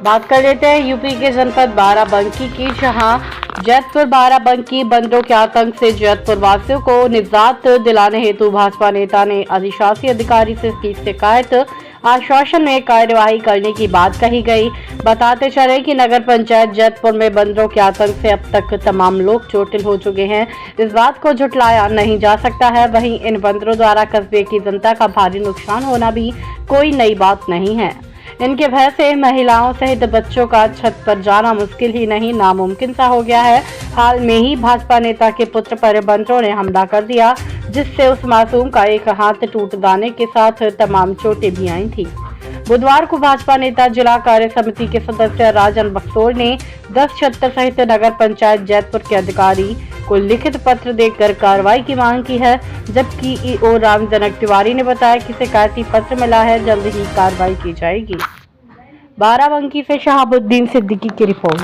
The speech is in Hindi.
बात कर लेते हैं यूपी के जनपद बाराबंकी की, जहां जैतपुर बाराबंकी बंदरों के आतंक से जैतपुर वासियों को निजात दिलाने हेतु भाजपा नेता ने अधिशासी अधिकारी से की शिकायत आश्वासन में कार्यवाही करने की बात कही गई। बताते चले कि नगर पंचायत जैतपुर में बंदरों के आतंक से अब तक तमाम लोग चोटिल हो चुके हैं। इस बात को झुटलाया नहीं जा सकता है। वहीं इन बंदरों द्वारा कस्बे की जनता का भारी नुकसान होना भी कोई नई बात नहीं है। इनके भय से महिलाओं सहित बच्चों का छत पर जाना मुश्किल ही नहीं नामुमकिन सा हो गया है। हाल में ही भाजपा नेता के पुत्र पर बंदरों ने हमला कर दिया, जिससे उस मासूम का एक हाथ टूट जाने के साथ तमाम चोटें भी आई थी। बुधवार को भाजपा नेता जिला कार्य समिति के सदस्य राजन बख्तौर ने 10 छत्र सहित नगर पंचायत जैतपुर के अधिकारी को लिखित पत्र देकर कार्रवाई की मांग की है, जबकि ईओ रामजनक तिवारी ने बताया कि शिकायती पत्र मिला है, जल्द ही कार्रवाई की जाएगी। बाराबंकी से शहाबुद्दीन सिद्दीकी की रिपोर्ट।